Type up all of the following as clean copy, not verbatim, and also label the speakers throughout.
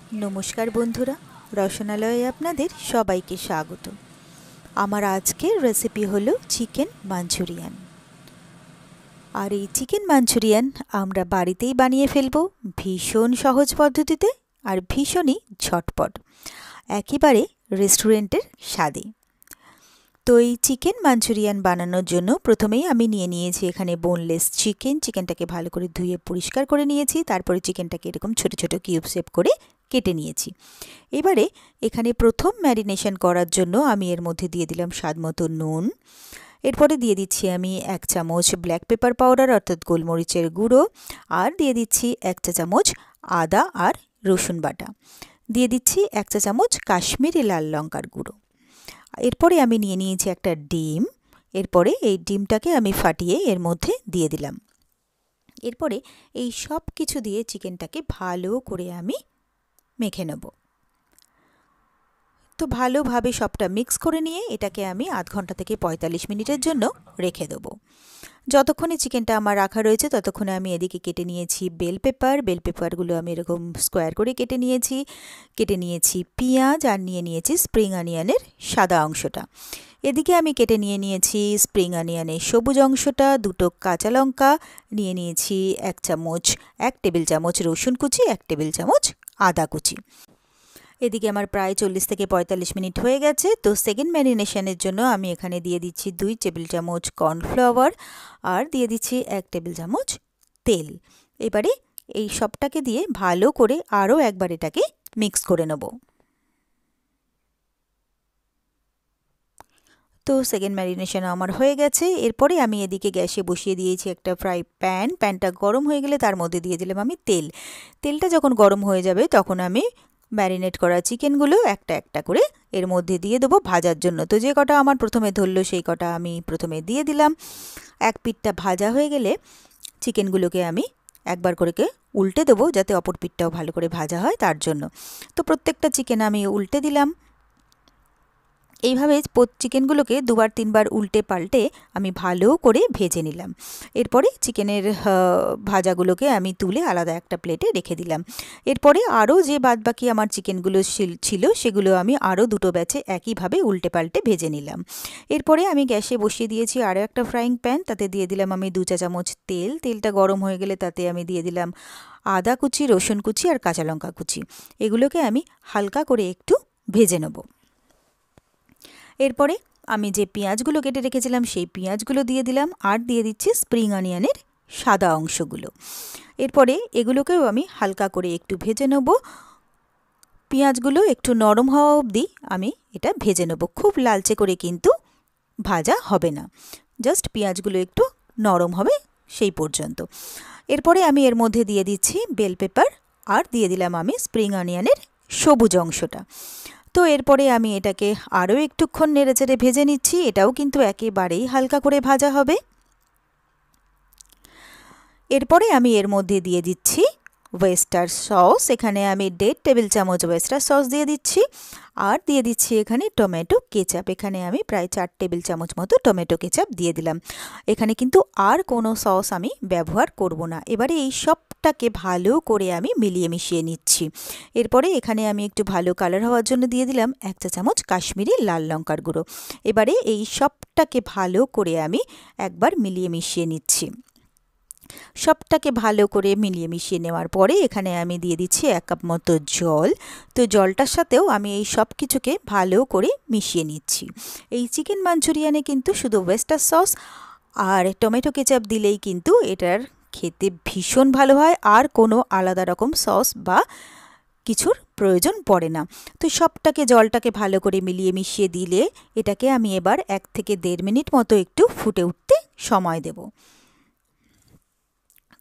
Speaker 1: नमस्कार बंधुरा रसनालये आपनादेर सबाइके स्वागत। आमार आजकेर रेसिपि हलो चिकेन मांचुरियान। और ये चिकेन मांचुरियान आमरा बाड़ीतेई बानिये फेलबो भीषण सहज पद्धतिते और भीषण ही झटपट एकेबारे रेस्टुरेंटेर स्वादे। तो ये चिकेन मांचुरियान बानानोर जोन्नो प्रथमेई आमी निये नियेछि एखाने बोनलेस चिकेन। चिकेनटाके भालो करे धुए परिष्कार करे नियेछि, तारपरे चिकेनटाके एरकम छोटो छोटो किউব शेप करे केटे नियेछि। एबारे एखाने प्रथम मैरिनेशन करार जोन्नो आमी एर मध्ये दिये दिलाम स्वादमतो नुन। एरपरे दिये दिচ্ছি आमी 1 চামচ ब्लैक पेपार पाउडार अर्थात गोलमरिचेर गुঁড়ো और दिये दिচ্ছি 1 चा चामच आदा और रसुन बाटा, दिये दिচ্ছি 1 चा चामच काश्मीरी लाल लंकार गुঁড়ো। एरपरे आमी निये नियेछि एकटा डिम। एरपरे एई डिमटाके आमी फाटिये एर मध्ये दिये दिलाम। एरपरे एई सब किछु दिये चिकेनटाके भालो करे आमी मेखे नेब। तो भालोभावे सबटा मिक्स करे निये एटाके आमी आध घंटा थेके 45 मिनिटेर जोन्नो रेखे देब। যতক্ষণে চিকেনটা আমার রাখা রয়েছে ততক্ষণে আমি এদিকে কেটে নিয়েছি বেল পেপার। বেল পেপারগুলো আমি এরকম স্কোয়ার করে কেটে নিয়েছি পেঁয়াজ আর নিয়েছি স্প্রিং অনিয়নের সাদা অংশটা। এদিকে আমি কেটে নিয়েছি স্প্রিং অনিয়নের সবুজ অংশটা। দুটো কাঁচা লঙ্কা নিয়েছি 1 টেবিল চামচ রসুন কুচি, 1 টেবিল চামচ আদা কুচি। এদিকে আমার প্রায় 40 থেকে 45 মিনিট হয়ে গেছে। তো সেকেন্ড ম্যারিনেশনের জন্য আমি এখানে দিয়ে দিচ্ছি 2 টেবিল চামচ কর্নফ্লাওয়ার আর দিয়ে দিচ্ছি 1 টেবিল চামচ তেল। এবারে এই সবটাকে দিয়ে ভালো করে আরও একবার এটাকে মিক্স করে নেব। তো সেকেন্ড ম্যারিনেশন আমার হয়ে গেছে। এরপরে আমি এদিকে গ্যাসে বসিয়ে দিয়েছি একটা ফ্রাই প্যান। প্যানটা গরম হয়ে গেলে তার মধ্যে দিয়ে দিলাম আমি তেল। তেলটা যখন গরম হয়ে যাবে তখন আমি ম্যারিনেট করা চিকেনগুলো একটা একটা করে এর মধ্যে দিয়ে দেবো ভাজার জন্য। তো যে কটা আমার প্রথমে ধরলো সেই কটা আমি প্রথমে দিয়ে দিলাম। এক পিঠটা ভাজা হয়ে গেলে চিকেনগুলোকে আমি একবার করে উল্টে দেবো যাতে অপর পিঠটাও ভালো করে ভাজা হয় তার জন্য। তো প্রত্যেকটা চিকেন আমি উল্টে দিলাম। এইভাবে চিকেনগুলোকে দুবার তিনবার উল্টে পাল্টে আমি ভালো করে ভেজে নিলাম। এরপরে চিকেনের ভাজাগুলোকে আমি তুলে আলাদা একটা প্লেটে রেখে দিলাম। এরপরে আরও যে বাদবাকি আমার চিকেনগুলো ছিল সেগুলো আমি আরও দুটো ব্যাচে একইভাবে উল্টে পাল্টে ভেজে নিলাম। এরপরে আমি গ্যাসে বসিয়ে দিয়েছি আরও একটা ফ্রাইং প্যান। তাতে দিয়ে দিলাম আমি 2 চা চামচ তেল। তেলটা গরম হয়ে গেলে তাতে আমি দিয়ে দিলাম আদা কুচি, রসুন কুচি আর কাঁচা লঙ্কা কুচি। এগুলোকে আমি হালকা করে একটু ভেজে নেব। এরপরে আমি যে পেঁয়াজগুলো কেটে রেখেছিলাম সেই পেঁয়াজগুলো দিয়ে দিলাম আর দিয়ে দিচ্ছি স্প্রিং অনিয়নের সাদা অংশগুলো। এরপরে এগুলোকেও আমি হালকা করে একটু ভেজে নেব। পেঁয়াজগুলো একটু নরম হওয়া অবধি আমি এটা ভেজে নেব। খুব লালচে করে কিন্তু ভাজা হবে না, জাস্ট পেঁয়াজগুলো একটু নরম হবে সেই পর্যন্ত। এরপরে আমি এর মধ্যে দিয়ে দিচ্ছি বেল পেপার আর দিয়ে দিলাম আমি স্প্রিং অনিয়নের সবুজ অংশটা। তো এরপরে আমি এটাকে আরও একটুক্ষণ নেড়েচেড়ে ভেজে নিচ্ছি। এটাও কিন্তু একেবারেই হালকা করে ভাজা হবে। এরপরে আমি এর মধ্যে দিয়ে দিচ্ছি ওয়েস্টার সস। এখানে আমি 1.5 টেবিল চামচ ওয়েস্টার সস দিয়ে দিচ্ছি আর দিয়ে দিচ্ছি এখানে টমেটো কেচাপ। এখানে আমি প্রায় 4 টেবিল চামচ মতো টমেটো কেচাপ দিয়ে দিলাম। এখানে কিন্তু আর কোনো সস আমি ব্যবহার করব না। এবারে এই সবটাকে ভালো করে আমি মিলিয়ে মিশিয়ে নিচ্ছি। এরপরে এখানে আমি একটু ভালো কালার হওয়ার জন্য দিয়ে দিলাম 1 চা চামচ কাশ্মীরি লাল লঙ্কার গুঁড়ো। এবারে এই সবটাকে ভালো করে আমি একবার মিলিয়ে মিশিয়ে নিচ্ছি। সবটাকে ভালো করে মিলিয়ে মিশিয়ে নেওয়ার পরে এখানে আমি দিয়ে দিচ্ছি 1 কাপ মতো জল। তো জলটার সাথেও আমি এই সব কিছুকে ভালো করে মিশিয়ে নিচ্ছি। এই চিকেন মাঞ্চুরিয়ানে কিন্তু শুধু ওয়েস্টার সস আর টমেটো কেচাপ দিলেই কিন্তু এটার খেতে ভীষণ ভালো হয়, আর কোনো আলাদা রকম সস বা কিছুর প্রয়োজন পড়ে না। তো সবটাকে জলটাকে ভালো করে মিলিয়ে মিশিয়ে দিলে এটাকে আমি এবার 1 থেকে 1.5 মিনিট মতো একটু ফুটে উঠতে সময় দেব।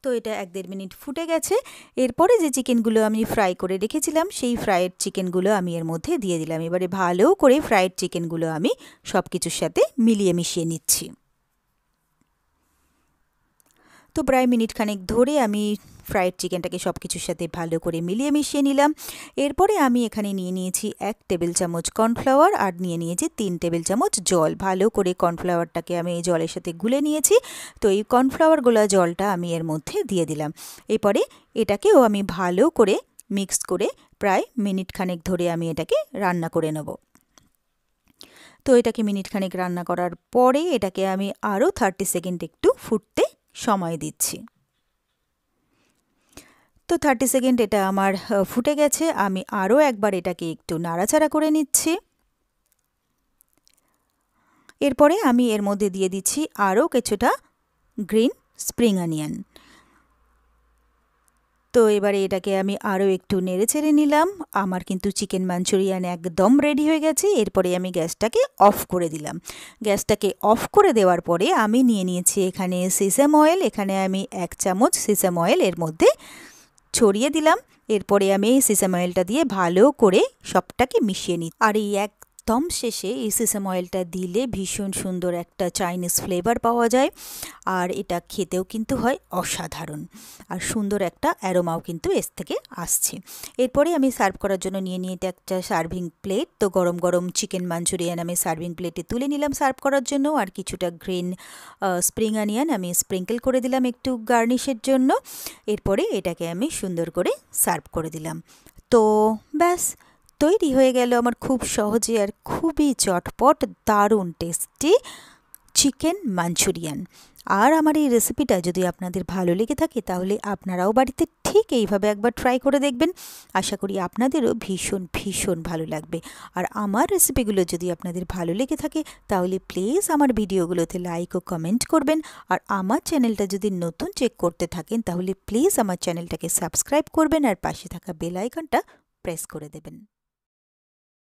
Speaker 1: তো এটা 1-1.5 মিনিট ফুটে গেছে। এরপরে যে চিকেনগুলো আমি ফ্রাই করে রেখেছিলাম সেই ফ্রাইড চিকেনগুলো আমি এর মধ্যে দিয়ে দিলাম। এবারে ভালো করে ফ্রাইড চিকেনগুলো আমি সব কিছুর সাথে মিলিয়ে মিশিয়ে নিচ্ছি। তো প্রায় মিনিট খানেক ধরে আমি ফ্রাইড চিকেনটাকে সব কিছুর সাথে ভালো করে মিলিয়ে মিশিয়ে নিলাম। এরপরে আমি এখানে নিয়ে নিয়েছি 1 টেবিল চামচ কর্নফ্লাওয়ার আর নিয়ে নিয়েছি 3 টেবিল চামচ জল। ভালো করে কর্নফ্লাওয়ারটাকে আমি এই জলের সাথে গুলে নিয়েছি। তো এই কর্নফ্লাওয়ার গোলা জলটা আমি এর মধ্যে দিয়ে দিলাম। এরপরে এটাকেও আমি ভালো করে মিক্স করে প্রায় মিনিট খানেক ধরে আমি এটাকে রান্না করে নেব। তো এটাকে মিনিট খানেক রান্না করার পরে এটাকে আমি আরও 30 সেকেন্ড একটু ফুটতে সময় দিচ্ছি। তো 30 সেকেন্ড এটা আমার ফুটে গেছে। আমি আরও একবার এটাকে একটু নাড়াচাড়া করে নিচ্ছি। এরপরে আমি এর মধ্যে দিয়ে দিচ্ছি আরও কিছুটা গ্রিন স্প্রিং অনিয়ন। তো এবারে এটাকে আমি আরও একটু নেড়ে চেড়ে নিলাম। আমার কিন্তু চিকেন মাঞ্চুরিয়ান একদম রেডি হয়ে গেছে। এরপরে আমি গ্যাসটাকে অফ করে দিলাম। গ্যাসটাকে অফ করে দেওয়ার পরে আমি নিয়ে নিয়েছি এখানে সেসাম অয়েল। এখানে আমি 1 চামচ সেসাম অয়েল এর মধ্যে ছড়িয়ে দিলাম। এরপরে আমি এই সেসাম অয়েলটা দিয়ে ভালো করে সবটাকে মিশিয়ে নিই। আর এই একদম শেষে এই সেসাম অয়েলটা দিলে ভীষণ সুন্দর একটা চাইনিজ ফ্লেভার পাওয়া যায়, আর এটা খেতেও কিন্তু হয় অসাধারণ, আর সুন্দর একটা অ্যারোমাও কিন্তু এর থেকে আসছে। এরপরে আমি সার্ভ করার জন্য নিয়ে নিয়ে একটা সার্ভিং প্লেট। তো গরম গরম চিকেন মাঞ্চুরিয়ান আমি সার্ভিং প্লেটে তুলে নিলাম সার্ভ করার জন্য। আর কিছুটা গ্রিন স্প্রিং অনিয়ন আমি স্প্রিঙ্কেল করে দিলাম একটু গার্নিশের জন্য। এরপরে এটাকে আমি সুন্দর করে সার্ভ করে দিলাম। তো ব্যাস তৈরি হয়ে গেল আমার খুব সহজে আর খুবই চটপট দারুণ টেস্টি চিকেন মাঞ্চুরিয়ান। আর আমার এই রেসিপিটা যদি আপনাদের ভালো লেগে থাকে তাহলে আপনারাও বাড়িতে ঠিক এইভাবে একবার ট্রাই করে দেখবেন। আশা করি আপনাদেরও ভীষণ ভীষণ ভালো লাগবে। আর আমার রেসিপিগুলো যদি আপনাদের ভালো লেগে থাকে তাহলে প্লিজ আমার ভিডিওগুলোতে লাইক ও কমেন্ট করবেন। আর আমার চ্যানেলটা যদি নতুন চেক করতে থাকেন তাহলে প্লিজ আমার চ্যানেলটাকে সাবস্ক্রাইব করবেন আর পাশে থাকা বেল আইকনটা প্রেস করে দেবেন।